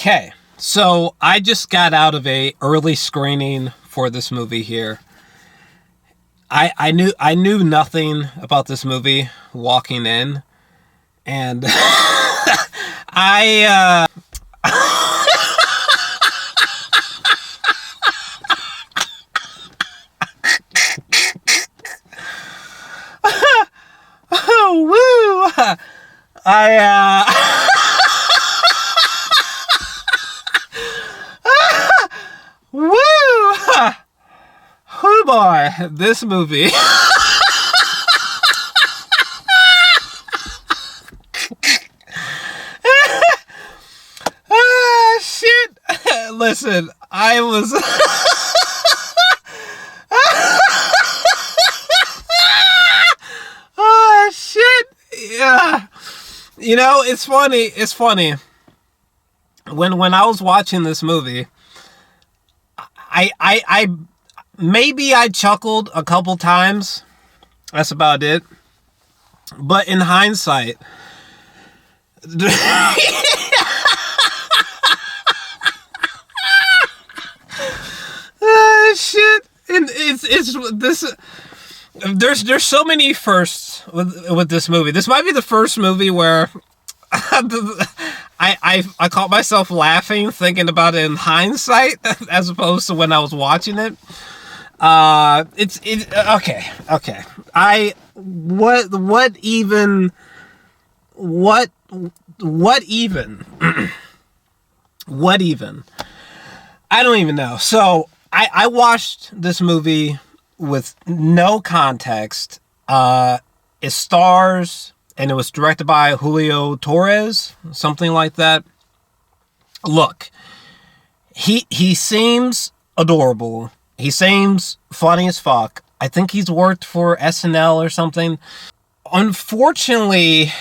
Okay, so I just got out of a early screening for this movie here. I knew nothing about this movie walking in, and I oh woo I woo! Oh boy, this movie. Ah, shit. Listen, I was. Oh shit. Yeah. You know, it's funny. It's funny. When I was watching this movie, I maybe I chuckled a couple times. That's about it. But in hindsight, shit. And it's this. There's so many firsts with this movie. This might be the first movie where I caught myself laughing thinking about it in hindsight as opposed to when I was watching it. It's okay. What even what even I don't even know. So I watched this movie with no context. It stars and it was directed by Julio Torres, something like that. Look, he seems adorable. He seems funny as fuck. I think he's worked for SNL or something. Unfortunately,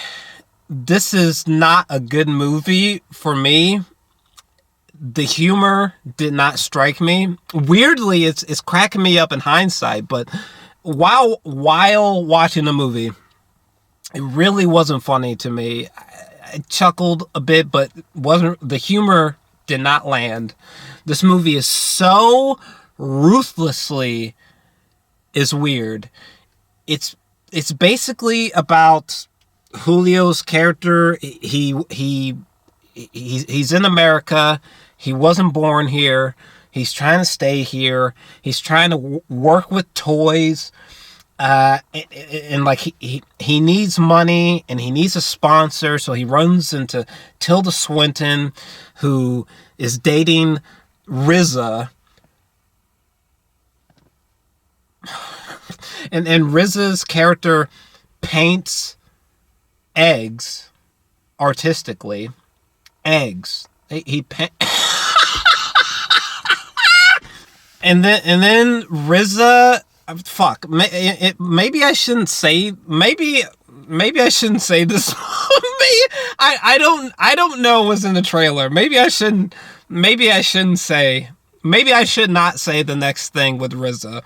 this is not a good movie for me. The humor did not strike me. Weirdly, it's cracking me up in hindsight, but while watching the movie, it really wasn't funny to me. I chuckled a bit, but the humor did not land. This movie is so ruthlessly is weird. It's basically about Julio's character. He's in America. He wasn't born here. He's trying to stay here. He's trying to work with toys. And like he needs money and he needs a sponsor, so he runs into Tilda Swinton, who is dating RZA. And RZA's character paints eggs artistically. Eggs. He and then RZA. Fuck. Maybe I shouldn't say. Maybe I shouldn't say this movie. I don't know what's in the trailer. Maybe I shouldn't say. Maybe I should not say the next thing with RZA.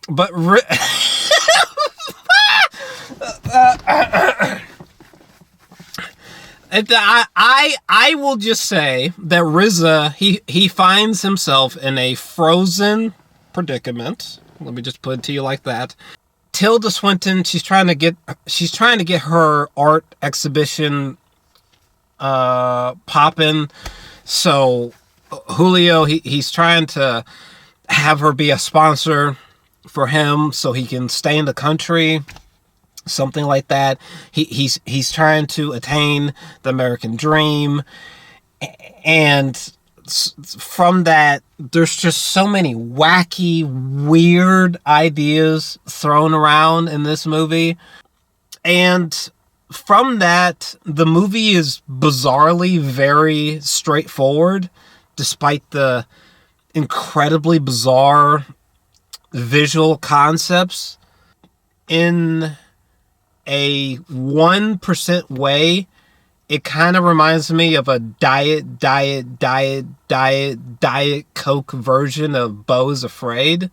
But I will just say that RZA he finds himself in a frozen predicament. Let me just put it to you like that. Tilda Swinton, she's trying to get her art exhibition popping. So Julio he's trying to have her be a sponsor for him so he can stay in the country, something like that. He's trying to attain the American dream, and from that there's just so many wacky, weird ideas thrown around in this movie. And from that, the movie is bizarrely very straightforward, despite the incredibly bizarre visual concepts. In a 1% way, it kind of reminds me of a diet Coke version of Beau is Afraid.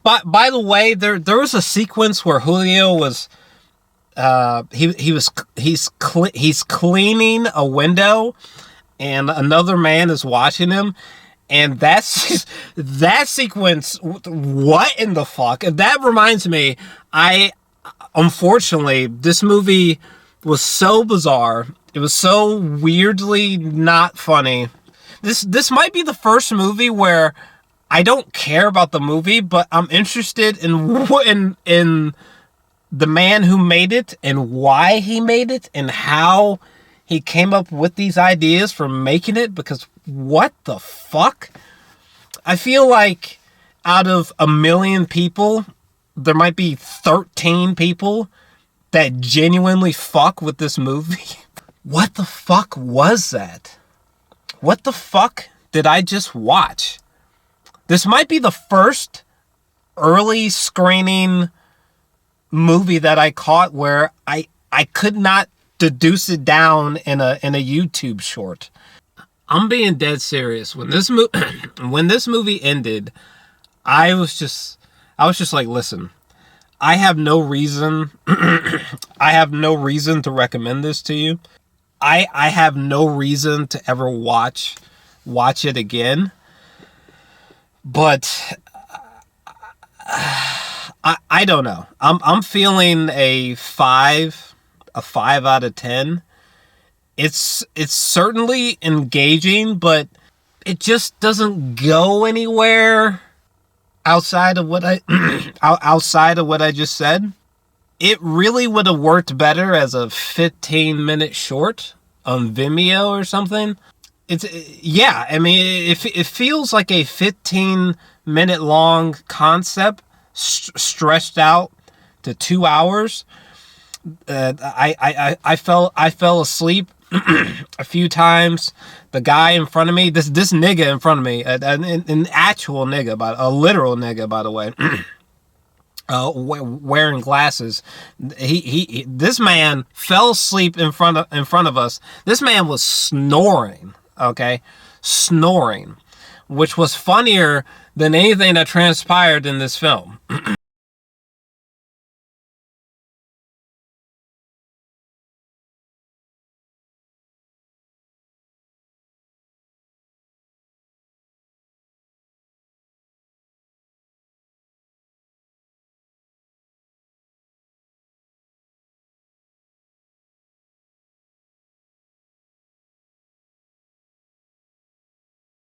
But by the way, there was a sequence where Julio was he's cleaning a window, and another man is watching him. And that's that sequence. What in the fuck? That reminds me. Unfortunately, this movie was so bizarre. It was so weirdly not funny. This might be the first movie where I don't care about the movie, but I'm interested in the man who made it and why he made it and how he came up with these ideas for making it, because what the fuck? I feel like out of a million people, there might be 13 people that genuinely fuck with this movie. What the fuck was that? What the fuck did I just watch? This might be the first early screening movie that I caught where I could not deduce it down in a YouTube short. I'm being dead serious. When this movie ended, I was just like, listen, I have no reason to recommend this to you. I have no reason to ever watch it again. But I don't know. I'm feeling a 5 out of 10. It's certainly engaging, but it just doesn't go anywhere outside of what I just said. It really would have worked better as a 15-minute short on Vimeo or something. I mean, it feels like a 15-minute long concept stretched out to 2 hours. I fell asleep a few times. The guy in front of me, this nigga in front of me, an actual nigga, a literal nigga, by the way, wearing glasses. This man fell asleep in front of us. This man was snoring. Okay, snoring, which was funnier than anything that transpired in this film.